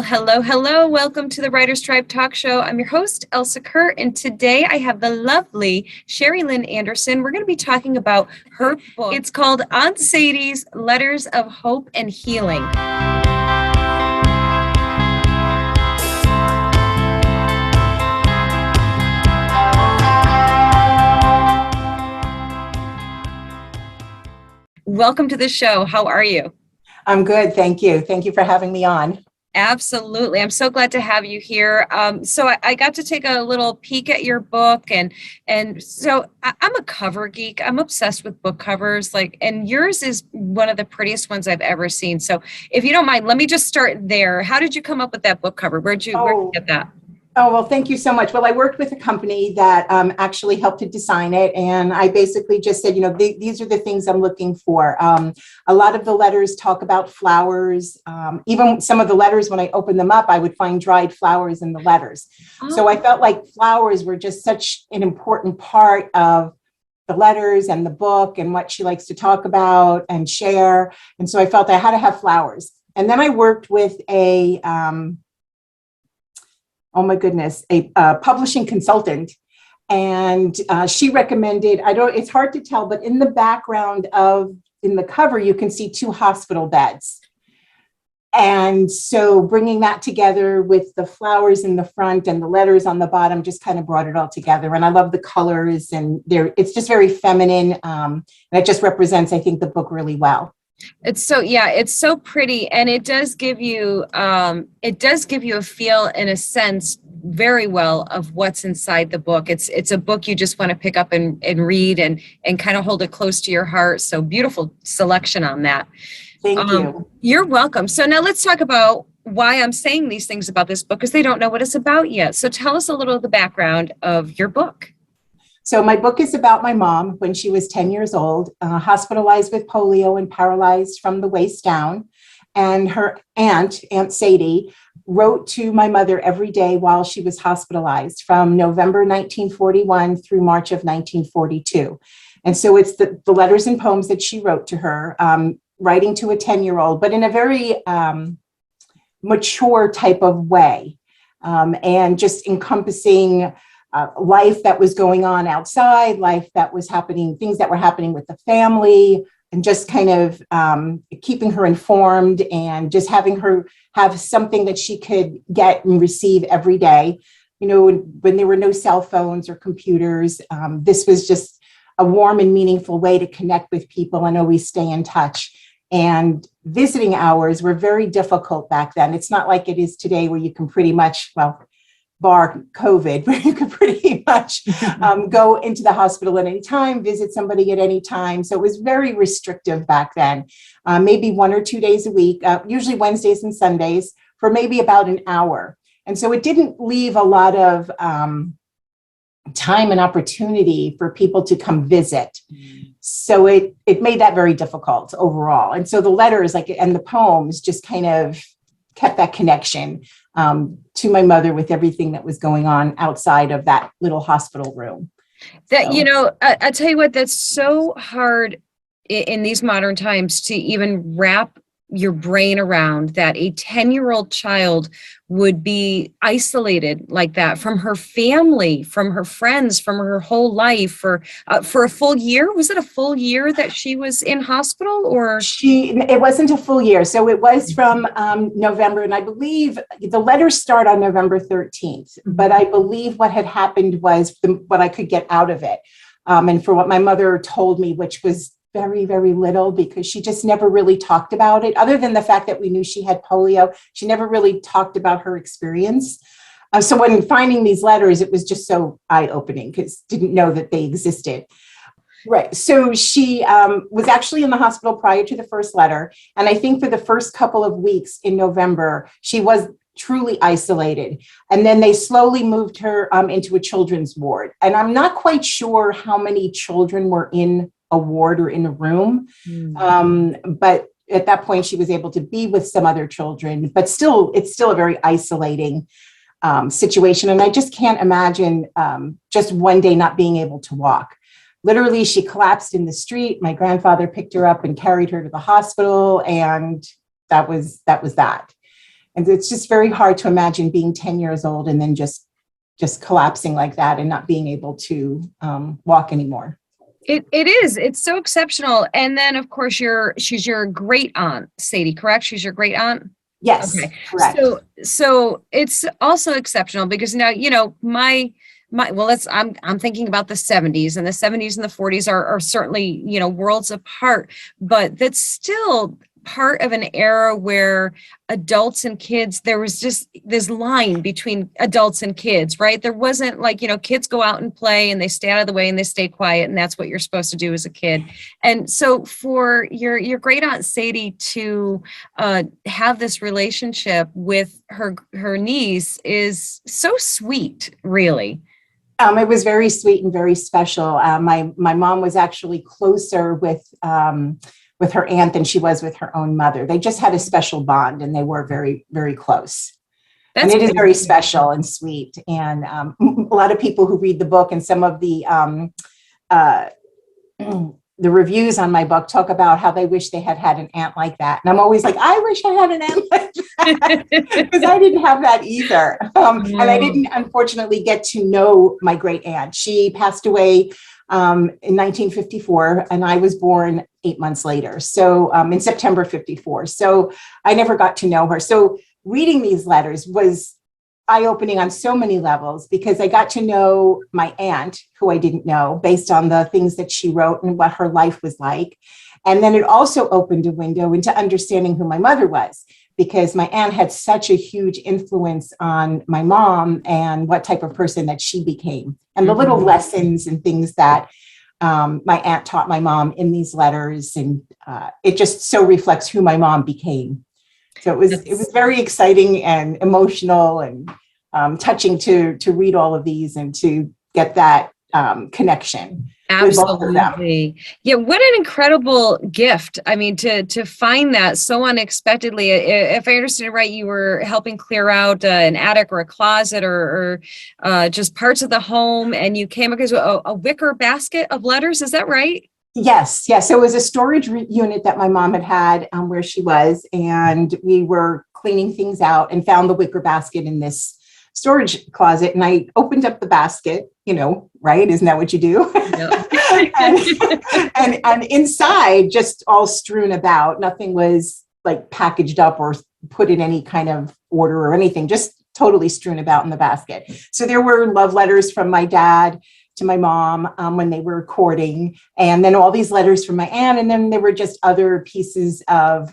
Hello, hello. Welcome to the Writers Tribe Talk Show. I'm your host, Elsa Kerr, and today I have the lovely Shari Lyn Anderson. We're going to be talking about her book. It's called Aunt Sadie's Letters of Hope and Healing. Welcome to the show. How are you? I'm good. Thank you. Thank you for having me on. Absolutely. I'm so glad to have you here. So I got to take a little peek at your book, and so I'm a cover geek. I'm obsessed with book covers, and yours is one of the prettiest ones I've ever seen. So if you don't mind, let me just start there. How did you come up with that book cover? Where'd you get that? Oh, well, thank you so much. Well, I worked with a company that actually helped to design it. And I basically just said, these are the things I'm looking for. A lot of the letters talk about flowers. Even some of the letters, when I opened them up, I would find dried flowers in the letters. Oh. So I felt like flowers were just such an important part of the letters and the book and what she likes to talk about and share. And so I felt I had to have flowers. And then I worked with a publishing consultant. And she recommended, it's hard to tell, but in the background in the cover, you can see 2 hospital beds. And so bringing that together with the flowers in the front and the letters on the bottom just kind of brought it all together. And I love the colors, and it's just very feminine. And it just represents, I think, the book really well. It's so pretty, and it does give you a feel, in a sense, very well of what's inside the book. It's a book you just want to pick up and read and kind of hold it close to your heart. So beautiful selection on that. Thank you. You're welcome. So now let's talk about why I'm saying these things about this book, because they don't know what it's about yet. So tell us a little of the background of your book. So my book is about my mom when she was 10 years old, hospitalized with polio and paralyzed from the waist down. And her Aunt Sadie, wrote to my mother every day while she was hospitalized from November 1941 through March of 1942. And so it's the letters and poems that she wrote to her, writing to a 10-year-old, but in a very mature type of way, and just encompassing life that was going on outside, life that was happening, things that were happening with the family, and just kind of keeping her informed and just having her have something that she could get and receive every day. When there were no cell phones or computers, this was just a warm and meaningful way to connect with people and always stay in touch. And visiting hours were very difficult back then. It's not like it is today where you can pretty much, bar COVID, where you could pretty much go into the hospital at any time, visit somebody at any time. So it was very restrictive back then, maybe 1 or 2 days a week, usually Wednesdays and Sundays, for maybe about an hour. And so it didn't leave a lot of time and opportunity for people to come visit. So it made that very difficult overall. And so the letters and the poems just kind of kept that connection to my mother with everything that was going on outside of that little hospital room. I tell you what, that's so hard in these modern times to even wrap your brain around, that a 10-year-old child would be isolated like that from her family, from her friends, from her whole life for a full year. Was it a full year that she was in hospital, or? It wasn't a full year. So it was from November, and I believe the letters start on November 13th, but I believe what had happened was what I could get out of it. And for what my mother told me, which was very, very little, because she just never really talked about it. Other than the fact that we knew she had polio, she never really talked about her experience. So when finding these letters, it was just so eye-opening, because didn't know that they existed. Right. So she was actually in the hospital prior to the first letter. And I think for the first couple of weeks in November, she was truly isolated. And then they slowly moved her into a children's ward. And I'm not quite sure how many children were in a ward or in a room. But at that point, she was able to be with some other children, but still, it's still a very isolating situation. And I just can't imagine just one day not being able to walk. Literally, she collapsed in the street. My grandfather picked her up and carried her to the hospital, and that was that. And it's just very hard to imagine being 10 years old and then just collapsing like that and not being able to walk anymore. It is. It's so exceptional. And then of course she's your great aunt, Sadie, correct? She's your great aunt? Yes, Okay. correct. So it's also exceptional because now, well, I'm thinking about the 70s, and the 70s and the 40s are certainly, worlds apart, but that's still part of an era where adults and kids, there was just this line between adults and kids, right? There wasn't like, kids go out and play and they stay out of the way and they stay quiet, and that's what you're supposed to do as a kid. And so for your great aunt Sadie to have this relationship with her niece is so sweet, really. It was very sweet and very special. My mom was actually closer with her aunt than she was with her own mother. They just had a special bond, and they were very, very close. And it is very special and sweet. And a lot of people who read the book and some of the reviews on my book talk about how they wish they had an aunt like that. And I'm always like, I wish I had an aunt like that, because I didn't have that either. And I didn't, unfortunately, get to know my great aunt. She passed away in 1954, and I was born 8 months later. So in September 54. So I never got to know her. So reading these letters was eye-opening on so many levels, because I got to know my aunt, who I didn't know, based on the things that she wrote and what her life was like. And then it also opened a window into understanding who my mother was, because my aunt had such a huge influence on my mom and what type of person that she became, and the little lessons and things that my aunt taught my mom in these letters. And it just so reflects who my mom became. So it was very exciting and emotional and touching to read all of these and to get that connection. Absolutely. Yeah, what an incredible gift. I mean, to find that so unexpectedly. If I understand it right, you were helping clear out an attic or a closet or just parts of the home, and you came across a wicker basket of letters. Is that right? Yes. So it was a storage unit that my mom had where she was, and we were cleaning things out and found the wicker basket in this storage closet. And I opened up the basket, right? Isn't that what you do? Yep. and inside, just all strewn about, nothing was like packaged up or put in any kind of order or anything, just totally strewn about in the basket. So there were love letters from my dad to my mom when they were courting, and then all these letters from my aunt. And then there were just other pieces of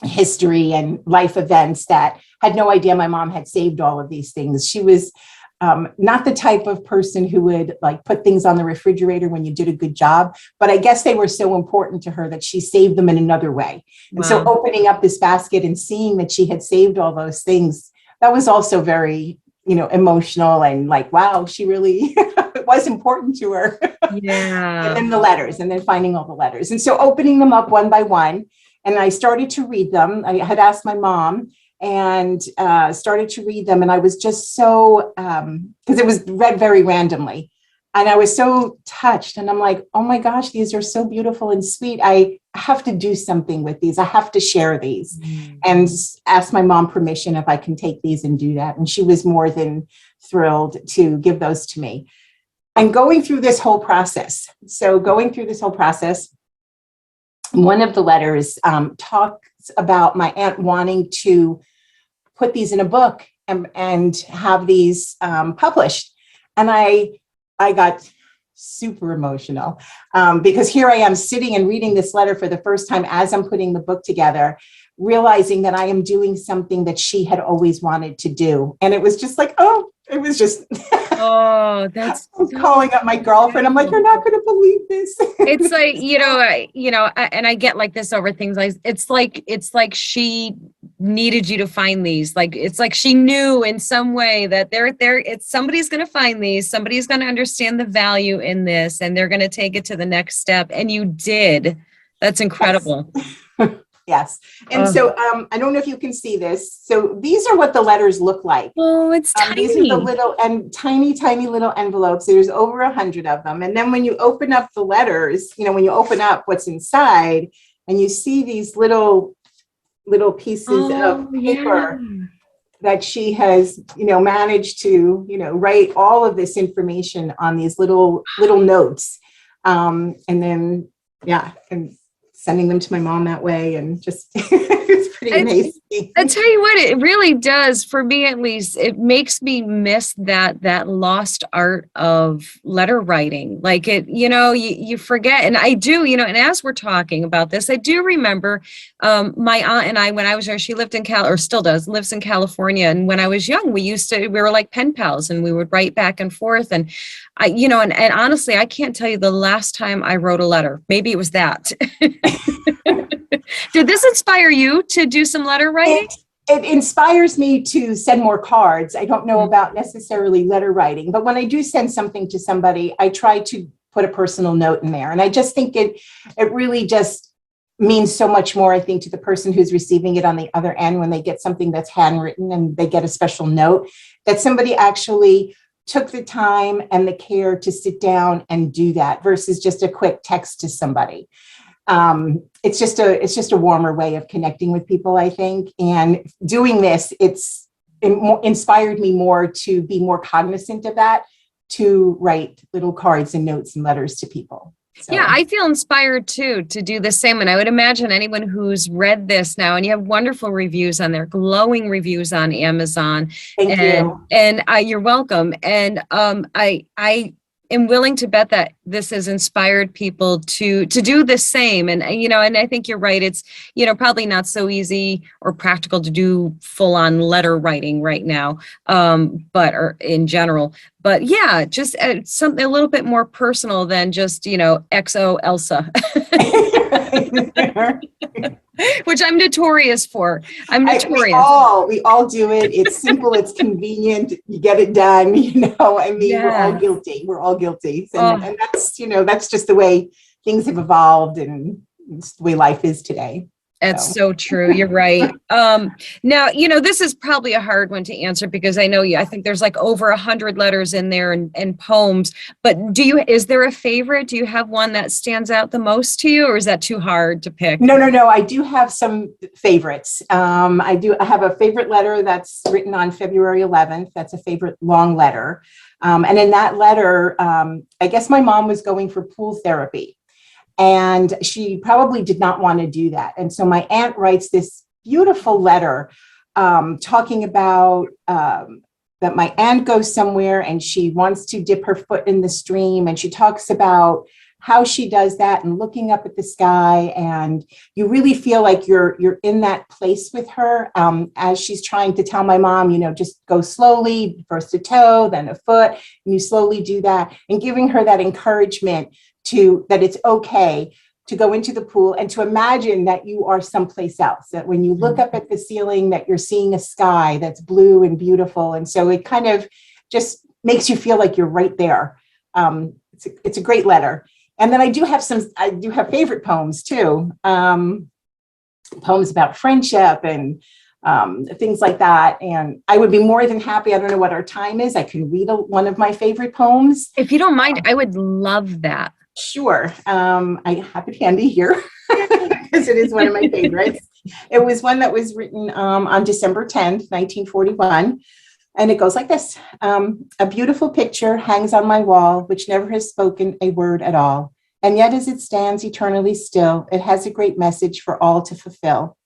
history and life events that had no idea my mom had saved all of these things. She was not the type of person who would like put things on the refrigerator when you did a good job, but I guess they were so important to her that she saved them in another way. Wow. And so opening up this basket and seeing that she had saved all those things, that was also very, emotional, and like, wow, she really, it was important to her. Yeah. And then the letters, and then finding all the letters. And so opening them up one by one, and I started to read them. I had asked my mom and started to read them. And I was just so, because it was read very randomly. And I was so touched. And I'm like, oh my gosh, these are so beautiful and sweet. I have to do something with these. I have to share these. And ask my mom permission if I can take these and do that. And she was more than thrilled to give those to me. And going through this whole process. One of the letters talks about my aunt wanting to put these in a book and have these published. And I got super emotional because here I am sitting and reading this letter for the first time as I'm putting the book together, realizing that I am doing something that she had always wanted to do. And it was just like, it was just, that's I was calling up my girlfriend. I'm like, you're not going to believe this. It's like, and I get like this over things like, it's like she needed you to find these. Like, it's like she knew in some way that somebody's going to find these, somebody's going to understand the value in this, and they're going to take it to the next step. And you did. That's incredible. Yes. Yes. And so I don't know if you can see this. So these are what the letters look like. Oh, it's tiny. These are the little and tiny little envelopes. There's over 100 of them. And then when you open up the letters, when you open up what's inside and you see these little little pieces of Oh, yeah. paper that she has, managed to, write all of this information on these little notes. And then, yeah, and sending them to my mom that way. And just, it's pretty amazing. I tell you what, it really does, for me at least, it makes me miss that lost art of letter writing. Like you forget. And I do, and as we're talking about this, I do remember my aunt and I, when I was young, she lived in or still does, lives in California. And when I was young, we were like pen pals, and we would write back and forth. And and honestly, I can't tell you the last time I wrote a letter. Maybe it was that. Did this inspire you to do some letter writing? It inspires me to send more cards. I don't know about necessarily letter writing, but when I do send something to somebody, I try to put a personal note in there. And I just think it really just means so much more, I think, to the person who's receiving it on the other end when they get something that's handwritten and they get a special note, that somebody actually took the time and the care to sit down and do that versus just a quick text to somebody. It's just a warmer way of connecting with people, I think. And doing this, it inspired me more to be more cognizant of that, to write little cards and notes and letters to people. So. Yeah, I feel inspired too to do the same. And I would imagine anyone who's read this now, and you have wonderful reviews on there, glowing reviews on Amazon. Thank you. And you're welcome. And I am willing to bet that this has inspired people to do the same. And, and I think you're right. It's, probably not so easy or practical to do full on letter writing right now. Or in general, but yeah, just something a little bit more personal than just, XO Elsa. Which I'm notorious for. I'm notorious. We all do it. It's simple. It's convenient. You get it done. We're all guilty. We're all guilty. And that's just the way things have evolved, and it's the way life is today. That's so true. You're right. Now, this is probably a hard one to answer because I think there's like over 100 letters in there and poems, but is there a favorite? Do you have one that stands out the most to you, or is that too hard to pick? No. I do have some favorites. I have a favorite letter that's written on February 11th. That's a favorite long letter. And in that letter, I guess my mom was going for pool therapy. And she probably did not want to do that. And so my aunt writes this beautiful letter talking about that my aunt goes somewhere and she wants to dip her foot in the stream. And she talks about how she does that and looking up at the sky. And you really feel like you're in that place with her as she's trying to tell my mom, just go slowly, first a toe, then a foot, and you slowly do that, and giving her that encouragement that it's okay to go into the pool and to imagine that you are someplace else, that when you look up at the ceiling, that you're seeing a sky that's blue and beautiful. And so it kind of just makes you feel like you're right there. It's a great letter. And then I do have favorite poems too. Poems about friendship and things like that. And I would be more than happy. I don't know what our time is. I can read one of my favorite poems. If you don't mind, I would love that. Sure. I have it handy here because it is one of my favorites. It was one that was written on December 10th, 1941. And it goes like this. A beautiful picture hangs on my wall, which never has spoken a word at all. And yet as it stands eternally still, it has a great message for all to fulfill.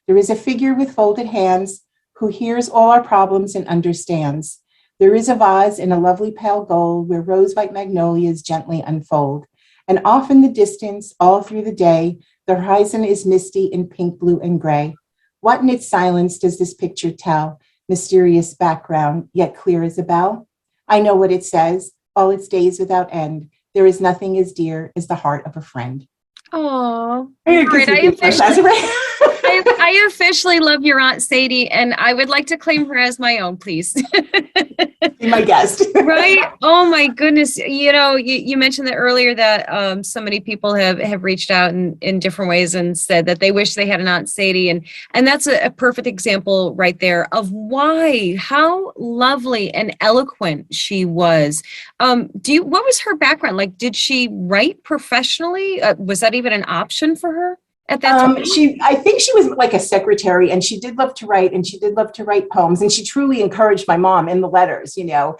There is a figure with folded hands who hears all our problems and understands. There is a vase in a lovely pale gold where rose-white magnolias gently unfold. And off in the distance, all through the day, the horizon is misty in pink, blue, and gray. What in its silence does this picture tell? Mysterious background, yet clear as a bell. I know what it says, all its days without end. There is nothing as dear as the heart of a friend. Oh, I officially love your Aunt Sadie, and I would like to claim her as my own, please. Be my guest. Right? Oh my goodness. You mentioned that earlier that so many people have reached out in different ways and said that they wish they had an Aunt Sadie. And that's a perfect example right there of how lovely and eloquent she was. What was her background? Like, did she write professionally? Was that even an option for her? at that time? I think she was like a secretary, and she did love to write, and she did love to write poems, and she truly encouraged my mom in the letters, to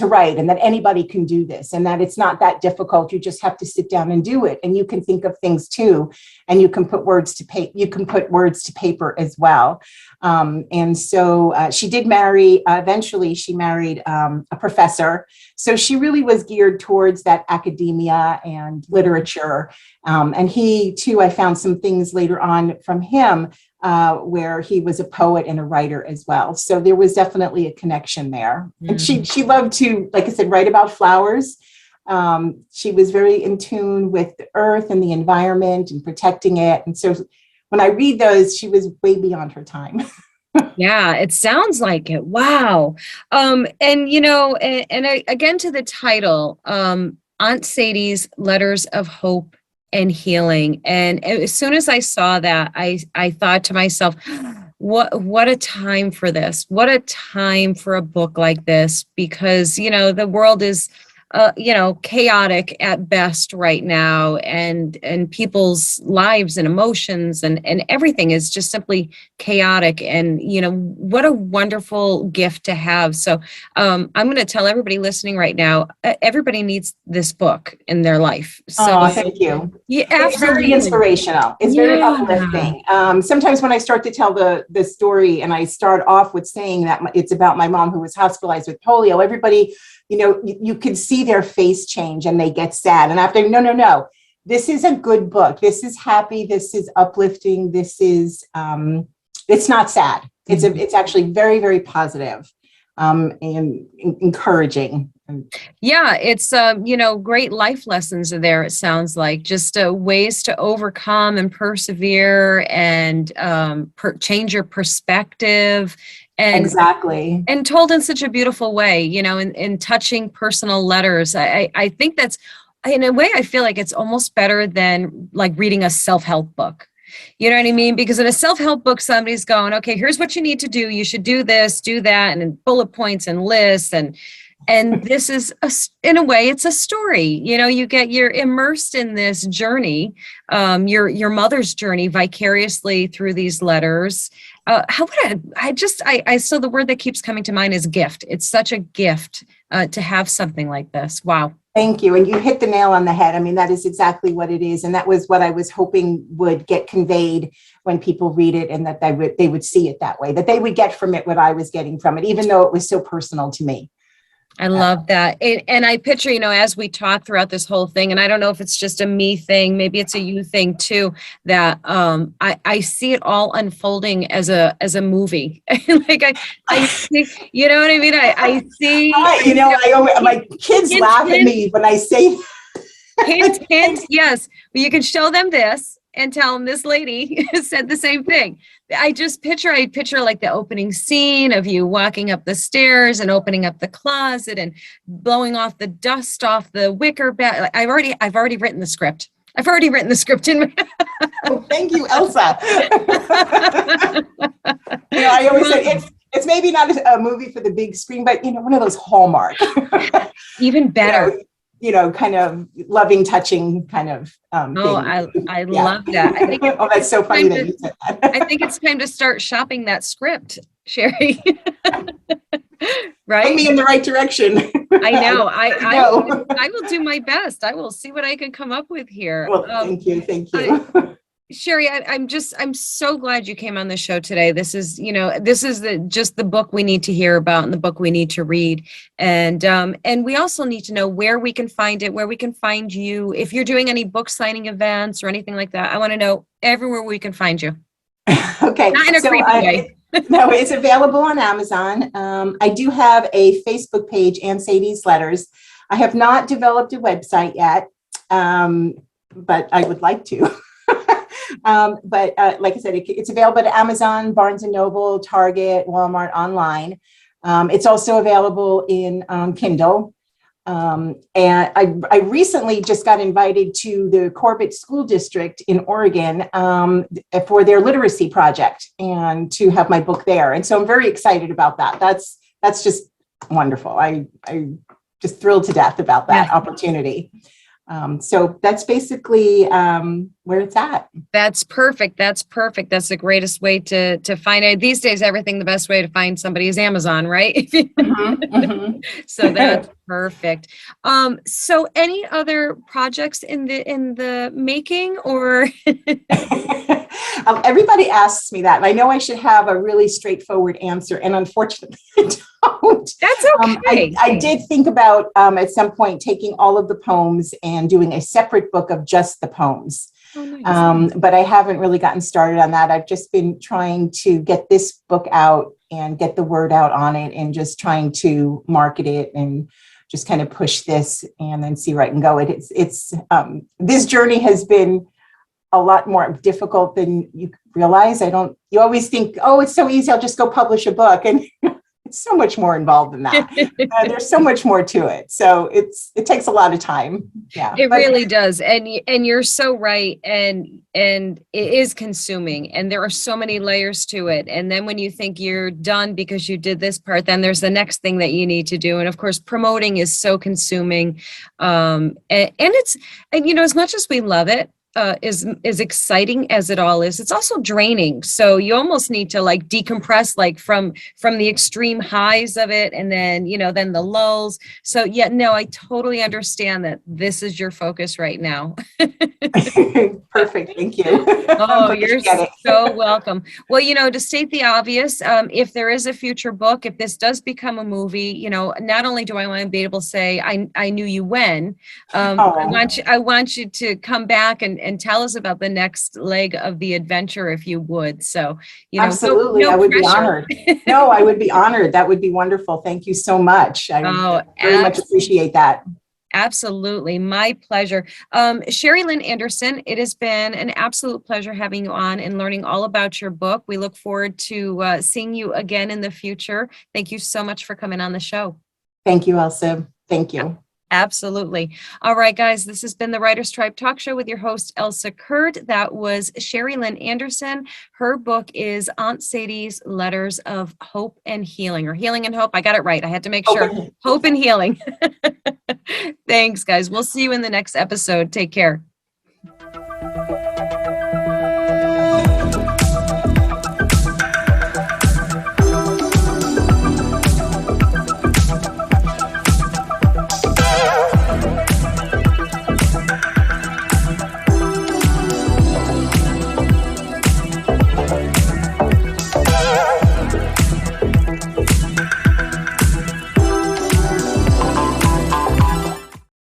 write, and that anybody can do this, and that it's not that difficult. You just have to sit down and do it, and you can think of things too, and you can put words to paper. You can put words to paper as well. And so she did marry. Eventually, she married a professor. So she really was geared towards that academia and literature. And he too, I found some things later on from him where he was a poet and a writer as well. So there was definitely a connection there. And she loved to, like I said, write about flowers. She was very in tune with the earth and the environment and protecting it. And so when I read those, she was way beyond her time. Yeah, it sounds like it. Wow. Again, to the title, Aunt Sadie's Letters of Hope and Healing. And as soon as I saw that, I thought to myself, what a time for this. What a time for a book like this, because, the world is chaotic at best right now, and people's lives and emotions and everything is just simply chaotic. And, what a wonderful gift to have. So I'm going to tell everybody listening right now, everybody needs this book in their life. So thank you. Yeah, it's very inspirational. It's very uplifting. Sometimes when I start to tell the story, and I start off with saying that it's about my mom who was hospitalized with polio, everybody, you can see their face change and they get sad. And after, no, this is a good book. This is happy. This is uplifting. This is, it's not sad. It's actually very, very positive, and encouraging. Yeah, it's, great life lessons are there. It sounds like just ways to overcome and persevere and change your perspective. And exactly. And told in such a beautiful way, in touching personal letters. I think that's, in a way, I feel like it's almost better than like reading a self-help book. You know what I mean? Because in a self-help book, somebody's going, okay, here's what you need to do. You should do this, do that, and bullet points and lists. And this is, in a way, it's a story. You're immersed in this journey, your mother's journey vicariously through these letters. So the word that keeps coming to mind is gift. It's such a gift to have something like this. Wow. Thank you. And you hit the nail on the head. I mean, that is exactly what it is. And that was what I was hoping would get conveyed when people read it, and that they would see it that way, that they would get from it what I was getting from it, even though it was so personal to me. I love that. And I picture, as we talk throughout this whole thing, and I don't know if it's just a me thing, maybe it's a you thing too, that I see it all unfolding as a movie. Like I think, you know what I mean? I see. My kids laugh at me when I say hint, yes. But you can show them this and tell them this lady said the same thing. I picture like the opening scene of you walking up the stairs and opening up the closet and blowing off the dust off the wicker bag. I've already written the script. I've already written the script in my Oh, thank you, Elsa. I always say it's maybe not a movie for the big screen, but one of those Hallmark. Even better. Kind of loving, touching kind of thing. I love that. I think that's so funny that you said that. I think it's time to start shopping that script, Shari. Right? Put me in the right direction. I know. I will do my best. I will see what I can come up with here. Well, thank you. Shari, I'm so glad you came on the show today. This is just the book we need to hear about and the book we need to read. And we also need to know where we can find it, where we can find you. If you're doing any book signing events or anything like that, I want to know everywhere we can find you. Okay. Not in a creepy way. No, it's available on Amazon. I do have a Facebook page, Aunt Sadie's Letters. I have not developed a website yet, but I would like to. But like I said, it's available at Amazon, Barnes & Noble, Target, Walmart, online. It's also available in Kindle. And I recently just got invited to the Corbett School District in Oregon for their literacy project and to have my book there. And so I'm very excited about that. That's just wonderful. I just thrilled to death about that opportunity. So that's basically where it's at. That's perfect. That's perfect. That's the greatest way to find it. These days, everything, the best way to find somebody is Amazon, right? So that's perfect. So any other projects in the making or Everybody asks me that, and I know I should have a really straightforward answer, and unfortunately, I don't. That's okay. I did think about at some point taking all of the poems and doing a separate book of just the poems. Oh, nice. But I haven't really gotten started on that. I've just been trying to get this book out and get the word out on it, and just trying to market it and just kind of push this and then see where I can go. It's this journey has been a lot more difficult than you realize. You always think, oh, it's so easy, I'll just go publish a book. And it's so much more involved than that. There's so much more to it. So it takes a lot of time. Yeah. It really does. And you're so right. And it is consuming, and there are so many layers to it. And then when you think you're done because you did this part, then there's the next thing that you need to do. And of course, promoting is so consuming. And as much as we love it, is exciting as it all is, it's also draining. So you almost need to like decompress, like from the extreme highs of it, and then then the lulls. So yeah, no, I totally understand that this is your focus right now. Perfect, thank you. Oh, you're so welcome. Well, to state the obvious, if there is a future book, if this does become a movie, not only do I want to be able to say I knew you when, I want you to come back and tell us about the next leg of the adventure, if you would. So, absolutely, no I would pressure. be honored. No, I would be honored. That would be wonderful. Thank you so much. I very much appreciate that. Absolutely. My pleasure. Shari Lyn Anderson, it has been an absolute pleasure having you on and learning all about your book. We look forward to seeing you again in the future. Thank you so much for coming on the show. Thank you, Elsa. Thank you. Absolutely. All right, guys, this has been the Writer's Tribe Talk Show with your host, Elsa Kurt. That was Shari Lyn Anderson. Her book is Aunt Sadie's Letters of Hope and Healing, or Healing and Hope. I got it right. I had to make sure. Hope and Healing. Thanks, guys. We'll see you in the next episode. Take care.